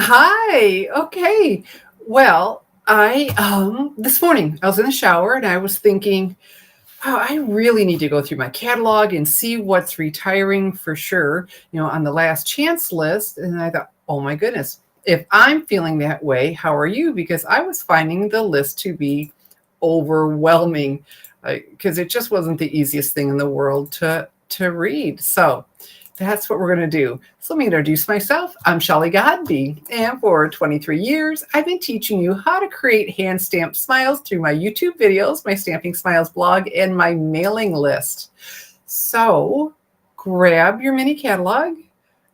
Hi. Okay. Well, I this morning I was in the shower and I was thinking, oh, I really need to go through my catalog and see what's retiring for sure, on the last chance list. And I thought, oh my goodness, if I'm feeling that way, how are you? Because I was finding the list to be overwhelming because it just wasn't the easiest thing in the world to read. So that's what we're going to do. So let me introduce myself. I'm Shelley Godby, and for 23 years, I've been teaching you how to create hand stamped smiles through my YouTube videos, my Stamping Smiles blog, and my mailing list. So grab your mini catalog,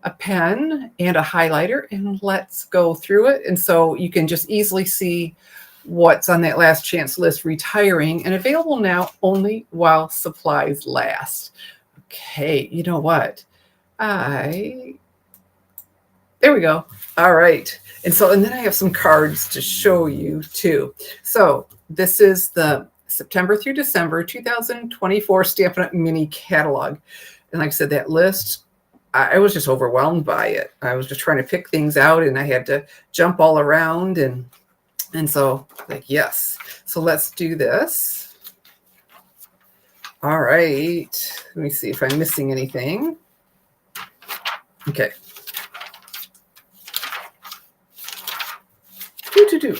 a pen, and a highlighter, and let's go through it. And so you can just easily see what's on that last chance list retiring and available now only while supplies last. Okay, you know what? There we go. All right. And then I have some cards to show you too. So this is the September through December 2024 Stampin' Up! Mini catalog. And like I said, that list, I was just overwhelmed by it. I was just trying to pick things out and I had to jump all around. And so like, yes. So let's do this. All right. Let me see if I'm missing anything. Okay.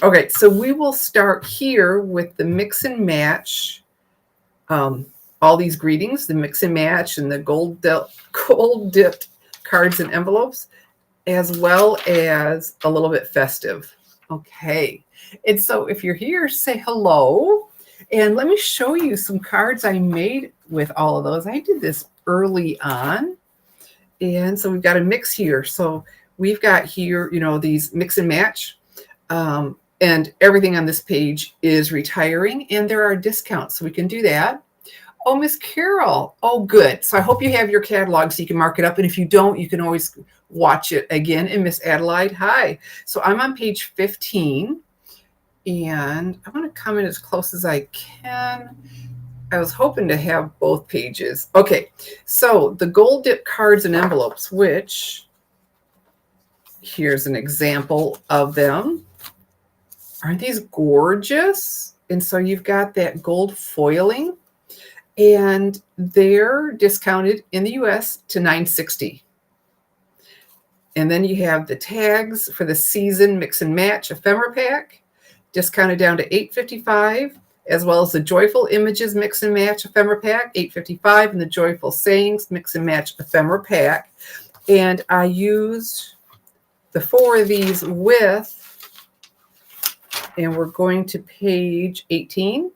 Okay, so we will start here with the mix and match. All these greetings, the mix and match and the gold dipped cards and envelopes, as well as a little bit festive. Okay. And so if you're here, say hello. And let me show you some cards I made with all of those. I did this early on. And so we've got a mix here. So we've got here, these mix and match. And everything on this page is retiring. And there are discounts. So we can do that. Oh, Miss Carol. Oh, good. So I hope you have your catalog so you can mark it up. And if you don't, you can always watch it again. And Miss Adelaide, hi. So I'm on page 15. And I want to come in as close as I can. I was hoping to have both pages. Okay, so the gold dip cards and envelopes, which here's an example of them. Aren't these gorgeous? And so you've got that gold foiling, and they're discounted in the US to $9.60. And then you have the tags for the season mix and match ephemera pack, discounted down to $8.55, as well as the Joyful Images Mix and Match Ephemera Pack, $8.55, and the Joyful Sayings Mix and Match Ephemera Pack. And I used the 4 of these with, and we're going to page 18,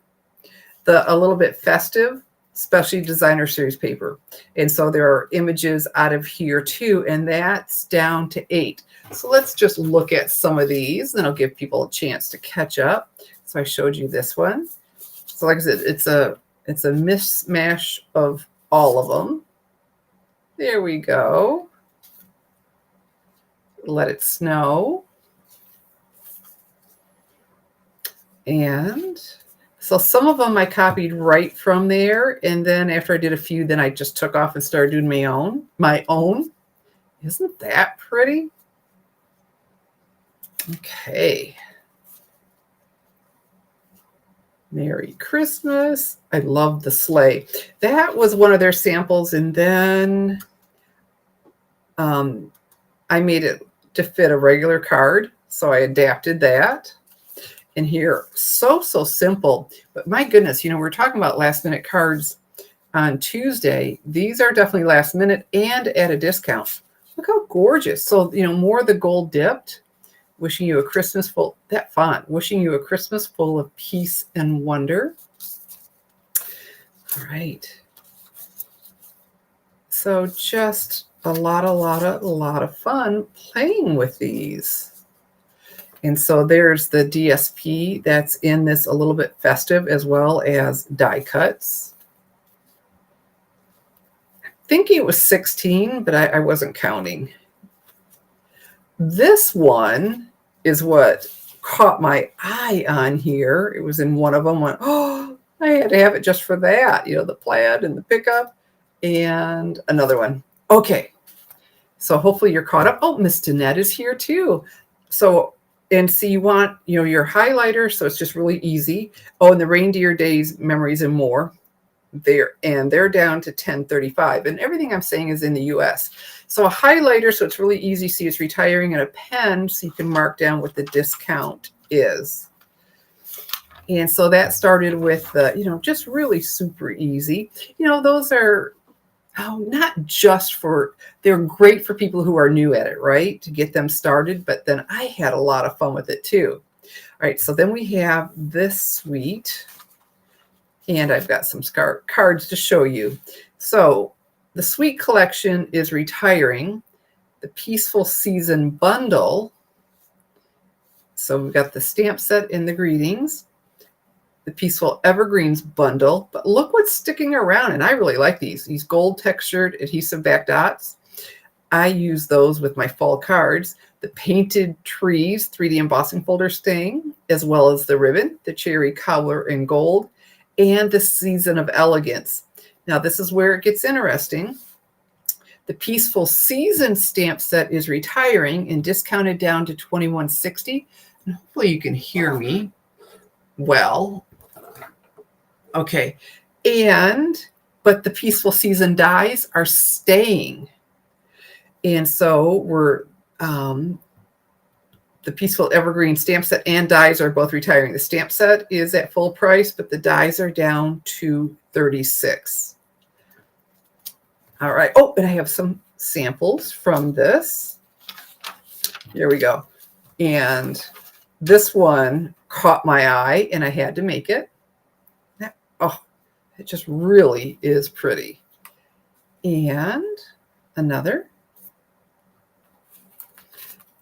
a little bit festive Specialty Designer Series paper. And so there are images out of here too, and that's down to 8. So let's just look at some of these, and I'll give people a chance to catch up. So I showed you this one. So like I said, it's a mishmash of all of them. There we go. Let it snow. And so some of them I copied right from there. And then after I did a few, then I just took off and started doing my own. Isn't that pretty? Okay. Merry Christmas. I love the sleigh. That was one of their samples. And then I made it to fit a regular card. So I adapted that. And here, so simple. But my goodness, we're talking about last minute cards on Tuesday. These are definitely last minute and at a discount. Look how gorgeous. So, more of the gold dipped. Wishing you a Christmas full, that font, wishing you a Christmas full of peace and wonder. All right. So just a lot of fun playing with these. And so there's the DSP that's in this a little bit festive, as well as die cuts. I'm thinking it was 16, but I wasn't counting. This one is what caught my eye on here. It was in one of them. Oh, I had to have it just for that. The plaid and the pickup, and another one. Okay, so hopefully you're caught up. Oh, Miss Danette is here too. So, and see, you want, your highlighter, so it's just really easy. Oh, and the Reindeer Days Memories and More, they're down to 10.35, and everything I'm saying is in the US. So a highlighter, so it's really easy, see it's retiring, and a pen, so you can mark down what the discount is. And so that started with, just really super easy. Those are not just they're great for people who are new at it, right? To get them started. But then I had a lot of fun with it too. All right, so then we have this suite, and I've got some cards to show you. So the suite collection is retiring. The Peaceful Season bundle. So we've got the stamp set and the greetings. The Peaceful Evergreens bundle, but look what's sticking around, and I really like these gold textured adhesive back dots. I use those with my fall cards. The Painted Trees 3D embossing folder staying, as well as the ribbon, the Cherry Cobbler in gold, and the Season of Elegance. Now this is where it gets interesting. The Peaceful Season stamp set is retiring and discounted down to $21.60. And hopefully you can hear me well. Okay, but the Peaceful Season dies are staying. And so the Peaceful Evergreen stamp set and dies are both retiring. The stamp set is at full price, but the dies are down to $36. All right. Oh, and I have some samples from this. Here we go. And this one caught my eye, and I had to make it. Oh, it just really is pretty. And another.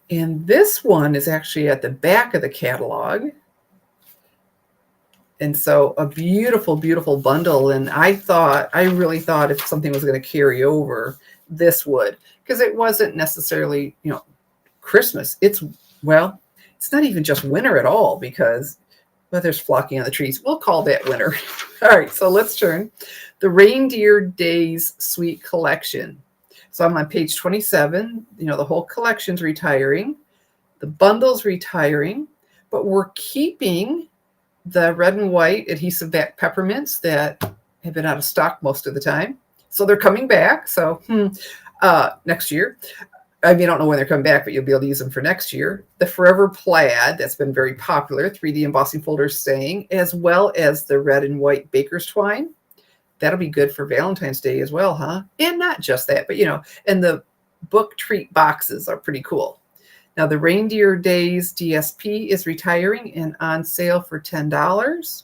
And this one is actually at the back of the catalog. And so a beautiful, beautiful bundle. And I really thought if something was going to carry over, this would, because it wasn't necessarily, Christmas. It's not even just winter at all, because there's flocking on the trees. We'll call that winter. All right, so let's turn. The Reindeer Days Suite Collection. So I'm on page 27. The whole collection's retiring. The bundle's retiring, but we're keeping the red and white adhesive back peppermints that have been out of stock most of the time. So they're coming back. So next year. I don't know when they're coming back, but you'll be able to use them for next year. The Forever Plaid, that's been very popular, 3D embossing folder staying, as well as the red and white baker's twine. That'll be good for Valentine's Day as well, huh? And not just that, but and the book treat boxes are pretty cool. Now the Reindeer Days DSP is retiring and on sale for $10.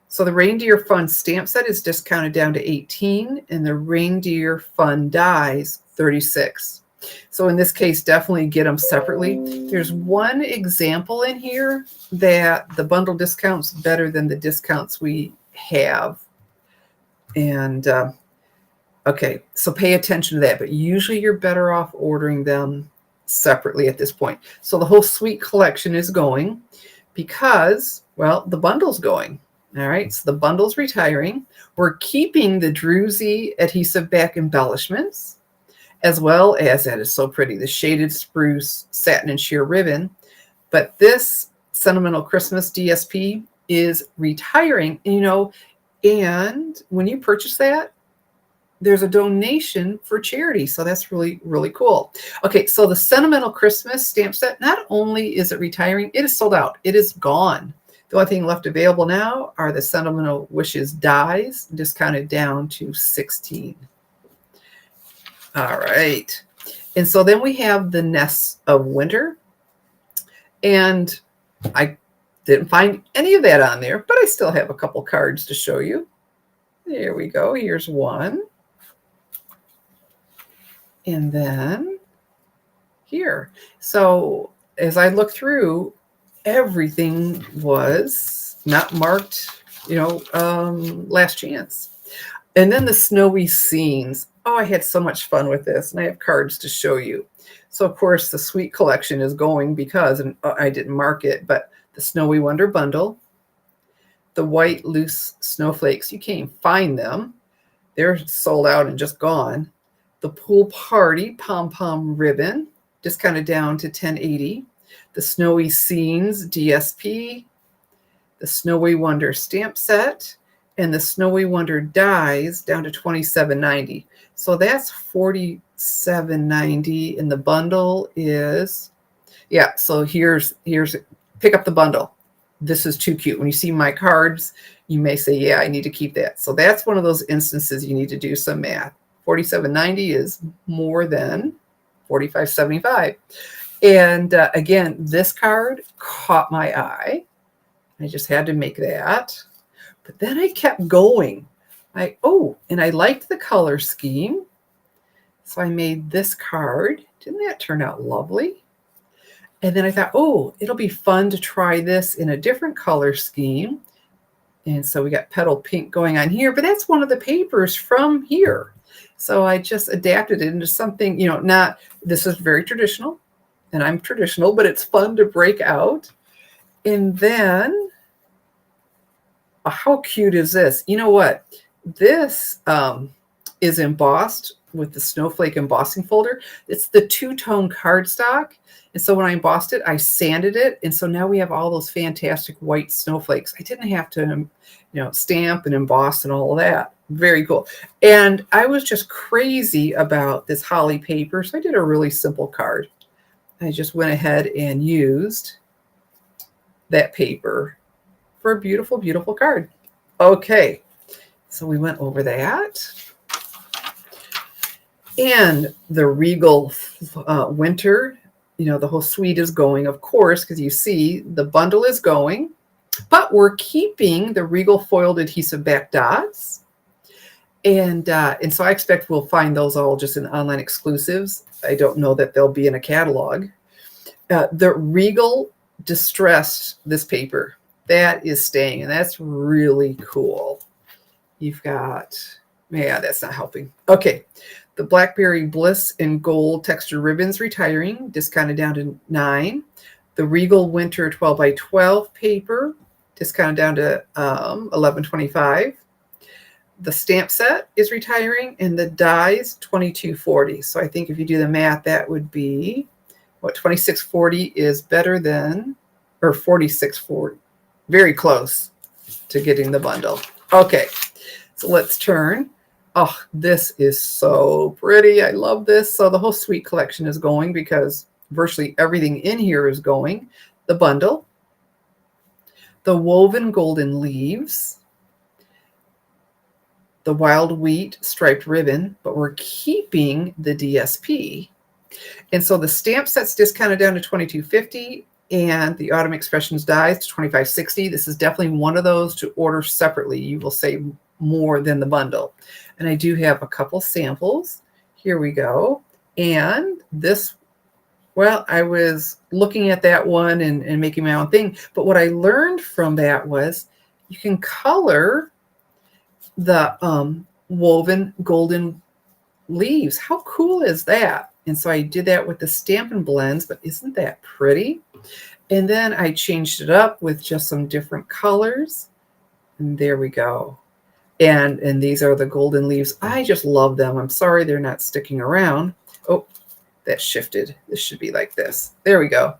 So the Reindeer Fun stamp set is discounted down to $18, and the Reindeer Fun dies $36. So in this case, definitely get them separately. There's one example in here that the bundle discounts better than the discounts we have. And okay, so pay attention to that. But usually you're better off ordering them separately at this point. So the whole suite collection is going because, the bundle's going. All right, so the bundle's retiring. We're keeping the Druzy adhesive back embellishments, as well as, that is so pretty, the Shaded Spruce satin and sheer ribbon. But this Sentimental Christmas DSP is retiring, and when you purchase that, there's a donation for charity. So that's really, really cool. Okay, so the Sentimental Christmas stamp set, not only is it retiring, it is sold out. It is gone. The only thing left available now are the Sentimental Wishes dies, discounted down to $16. All right. And so then we have the Nests of Winter. And I didn't find any of that on there, but I still have a couple cards to show you. There we go. Here's one. And then here. So as I look through, everything was not marked, last chance. And then the snowy scenes. Oh, I had so much fun with this, and I have cards to show you. So, of course, the Suite Collection is going because, and I didn't mark it, but the Snowy Wonder Bundle, the white loose snowflakes, you can't even find them. They're sold out and just gone. The Pool Party Pom Pom Ribbon, discounted down to $10.80. the Snowy Scenes DSP, the Snowy Wonder stamp set, and the Snowy Wonder dies down to $27.90. So that's $47.90, and the bundle is, yeah, so here's pick up the bundle. This is too cute. When you see my cards, you may say, yeah, I need to keep that. So that's one of those instances you need to do some math. $47.90 is more than $45.75. And again, this card caught my eye. I just had to make that. But then I kept going. And I liked the color scheme. So I made this card. Didn't that turn out lovely? And then I thought, oh, it'll be fun to try this in a different color scheme. And so we got petal pink going on here, but that's one of the papers from here. So I just adapted it into something, this is very traditional, and I'm traditional, but it's fun to break out. And then, how cute is this? You know what? This is embossed with the snowflake embossing folder. It's the two-tone cardstock. And so when I embossed it, I sanded it. And so now we have all those fantastic white snowflakes. I didn't have to, stamp and emboss and all of that. Very cool. And I was just crazy about this holly paper. So I did a really simple card. I just went ahead and used that paper for a beautiful, beautiful card. Okay. So we went over that. And the Regal Winter, the whole suite is going, of course, because you see the bundle is going, but we're keeping the Regal foiled adhesive back dots. And so I expect we'll find those all just in online exclusives. I don't know that they'll be in a catalog. The Regal Distressed, this paper, that is staying, and that's really cool. You've got, yeah, that's not helping. Okay. The Blackberry Bliss in gold texture ribbons retiring, discounted down to $9. The Regal Winter 12x12 paper, discounted down to $11.25. The stamp set is retiring, and the dies $22.40. So I think if you do the math, that would be what, $26.40 is better than, or $46.40. Very close to getting the bundle. Okay, so let's turn. Oh, this is so pretty. I love this. So the whole suite collection is going because virtually everything in here is going. The bundle, the woven golden leaves, the wild wheat striped ribbon, but we're keeping the DSP. And so the stamp set's discounted down to $22.50, and the Autumn Expressions dies to $25.60. This is definitely one of those to order separately. You will save more than the bundle. And I do have a couple samples. Here we go. And this, well, I was looking at that one and making my own thing. But what I learned from that was you can color the woven golden leaves. How cool is that? And so I did that with the Stampin' blends, but isn't that pretty? And then I changed it up with just some different colors. And there we go. And these are the golden leaves. I just love them. I'm sorry they're not sticking around. Oh, that shifted. This should be like this. There we go.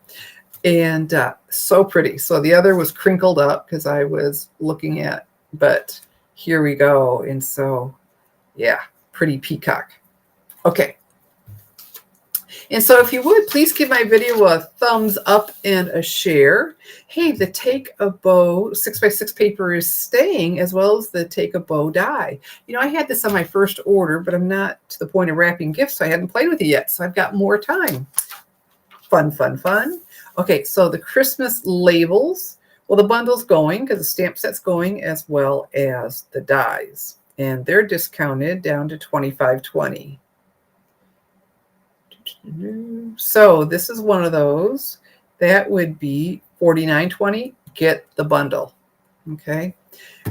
And so pretty. So the other was crinkled up because I was looking at, but here we go. And so, yeah, pretty peacock. Okay. And so if you would, please give my video a thumbs up and a share. Hey, the Take a Bow 6x6 paper is staying, as well as the Take a Bow die. I had this on my first order, but I'm not to the point of wrapping gifts, so I hadn't played with it yet. So I've got more time. Fun, fun, fun. Okay, so the Christmas labels. Well, the bundle's going because the stamp set's going, as well as the dies. And they're discounted down to $25.20. So this is one of those that would be $49.20. Get the bundle. Okay.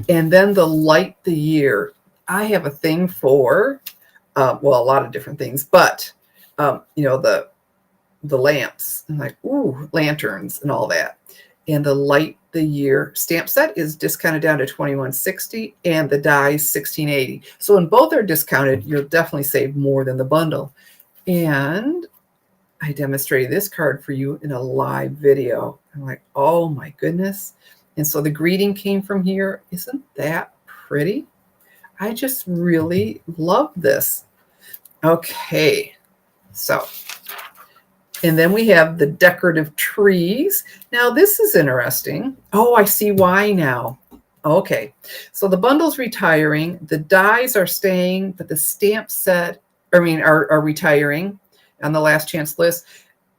And then the Light the Year. I have a thing for, well, a lot of different things, but, the lamps and like, ooh, lanterns and all that. And the Light the Year stamp set is discounted down to $21.60 and the dies $16.80. So when both are discounted, you'll definitely save more than the bundle. And I demonstrated this card for you in a live video. I'm like, oh my goodness. And so the greeting came from here. Isn't that pretty? I just really love this. Okay, so, and then we have the decorative trees. Now this is interesting. Oh, I see why now. Okay, so the bundle's retiring, the dies are staying, but the stamp set, are retiring on the last chance list.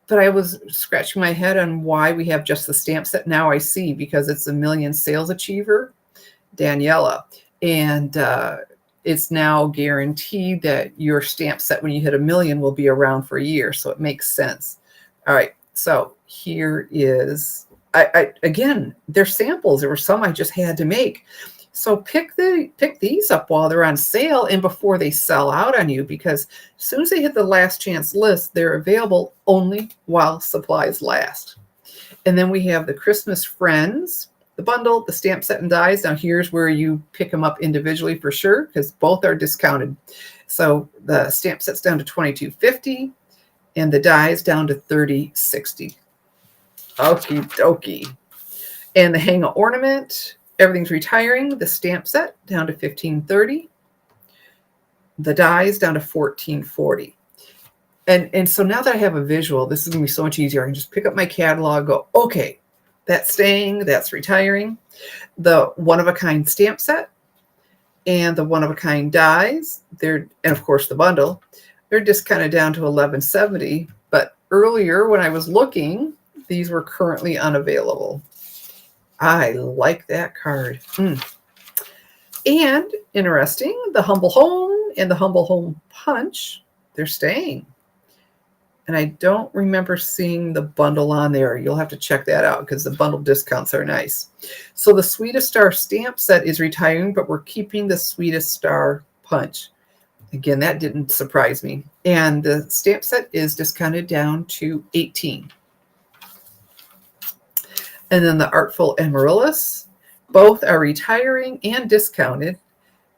But I was scratching my head on why we have just the stamp set. Now I see, because it's a million sales achiever, Daniela. And it's now guaranteed that your stamp set, when you hit 1 million, will be around for a year. So it makes sense. All right. So here is, again, they're samples. There were some I just had to make. So pick these up while they're on sale and before they sell out on you, because as soon as they hit the last chance list, they're available only while supplies last. And then we have the Christmas Friends, the bundle, the stamp set and dies. Now here's where you pick them up individually for sure, because both are discounted. So the stamp set's down to $22.50 and the dies down to $30.60. Okie dokie. And the hang ornament, everything's retiring. The stamp set down to $15.30. The dies down to $14.40. And so now that I have a visual, this is going to be so much easier. I can just pick up my catalog, go, okay, that's staying, that's retiring. The one-of-a-kind stamp set and the one-of-a-kind dies, and of course the bundle, they're discounted down to $11.70. But earlier when I was looking, these were currently unavailable. I like that card. And interesting, the Humble Home and the Humble Home Punch, they're staying. And I don't remember seeing the bundle on there. You'll have to check that out because the bundle discounts are nice. So the Sweetest Star stamp set is retiring, but we're keeping the Sweetest Star Punch. Again, that didn't surprise me. And the stamp set is discounted down to $18. And then the Artful Amaryllis, both are retiring and discounted.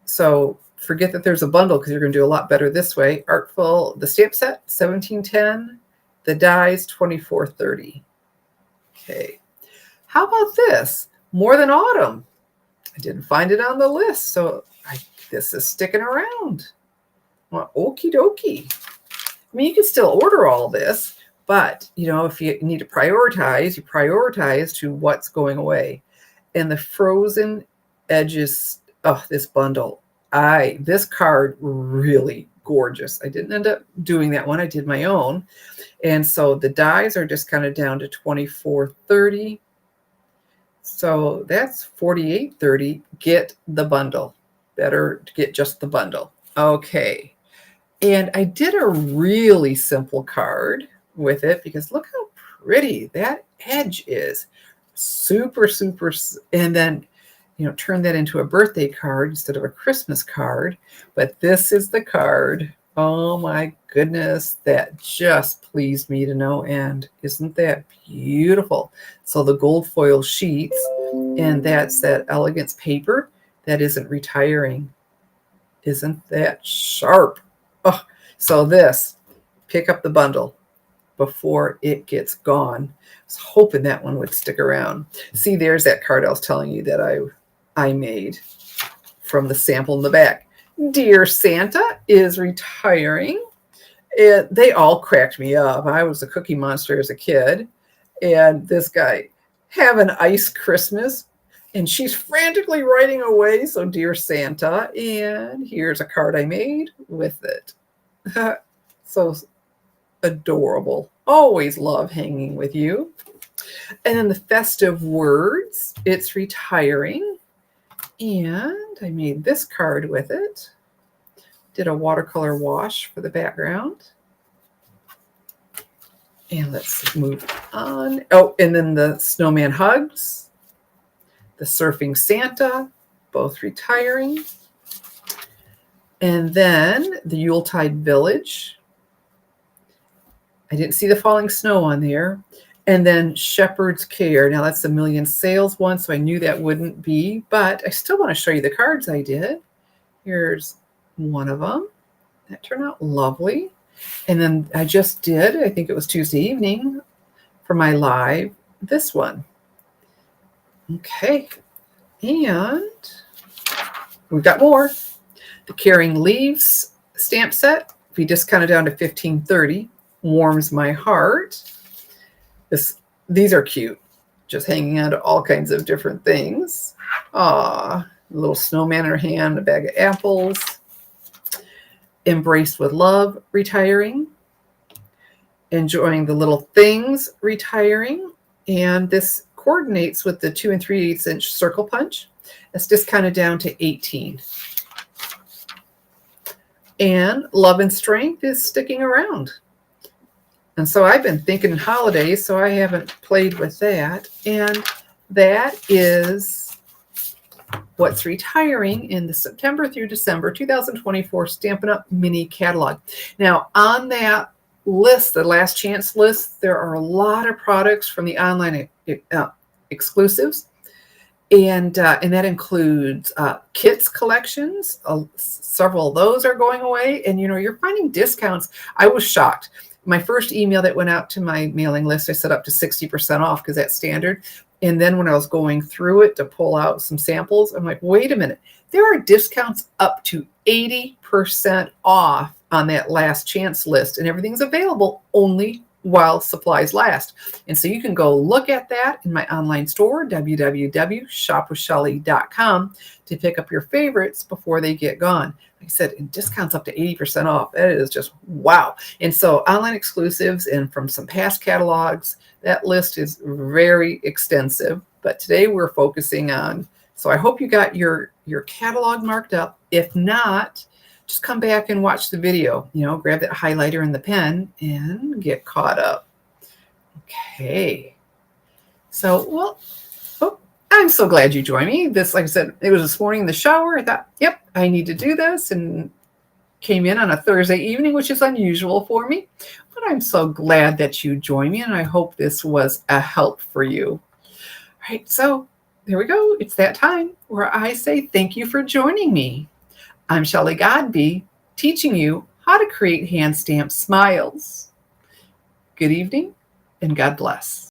So forget that there's a bundle because you're going to do a lot better this way. Artful, the stamp set, $17.10. The dies, $24.30. Okay. How about this? More Than Autumn. I didn't find it on the list, so this is sticking around. Well, okie dokie. I mean, you can still order all this, but, you know, if you need to prioritize, you prioritize to what's going away. And the Frozen Edges, oh, this bundle. This card, really gorgeous. I didn't end up doing that one. I did my own. And so the dies are discounted down to $24.30. So that's $48.30. Get the bundle. Better to get just the bundle. Okay. And I did a really simple card with it because look how pretty that edge is. Super, super. And then, you know, turn that into a birthday card instead of a Christmas card. But this is the card. Oh my goodness, that just pleased me to no end. Isn't that beautiful? So the gold foil sheets, and that's that elegance paper that isn't retiring. Isn't that sharp? Oh, so this, pick up the bundle before it gets gone. I was hoping that one would stick around. See, there's that card I was telling you that I made from the sample in the back. Dear Santa is retiring. They all cracked me up. I was a Cookie Monster as a kid. And this guy, have an ice Christmas. And she's frantically writing away. So, Dear Santa. And here's a card I made with it. So adorable. Always love hanging with you. And then the Festive Words. It's retiring. And I made this card with it. Did a watercolor wash for the background. And let's move on. Oh, and then the Snowman Hugs. The Surfing Santa, both retiring. And then the Yuletide Village. I didn't see the Falling Snow on there. And then Shepherd's Care. Now that's the Million Sales one, so I knew that wouldn't be, but I still want to show you the cards I did. Here's one of them. That turned out lovely. And then I just did, I think it was Tuesday evening for my live, this one. Okay. And we've got more. The Caring Leaves stamp set, if you discount it down to $15.30, warms my heart. These are cute, just hanging on to all kinds of different things. Ah, a little snowman in her hand, a bag of apples. Embraced with Love, retiring. Enjoying the Little Things, retiring. And this coordinates with the 2 3/8 inch circle punch. It's discounted down to $18. And Love and Strength is sticking around. And so I've been thinking holidays, so I haven't played with that. And that is what's retiring in the September through December 2024 Stampin' Up! Mini Catalog. Now, on that list, the last chance list, there are a lot of products from the online exclusives. And that includes kits collections. Several of those are going away. And, you're finding discounts. I was shocked. My first email that went out to my mailing list, I set up to 60% off because that's standard. And then when I was going through it to pull out some samples, I'm like, wait a minute. There are discounts up to 80% off on that last chance list. And everything's available only while supplies last. And so you can go look at that in my online store, www.shopwithshelly.com, to pick up your favorites before they get gone. Like I said, and discounts up to 80% off. That is just wow. And so online exclusives and from some past catalogs, that list is very extensive. But today we're focusing on, so I hope you got your catalog marked up. If not, just come back and watch the video, grab that highlighter and the pen and get caught up. Okay. So, I'm so glad you joined me. This, like I said, it was this morning in the shower. I thought, yep, I need to do this, and came in on a Thursday evening, which is unusual for me. But I'm so glad that you joined me, and I hope this was a help for you. All right, so there we go. It's that time where I say thank you for joining me. I'm Shelly Godby, teaching you how to create hand stamped smiles. Good evening, and God bless.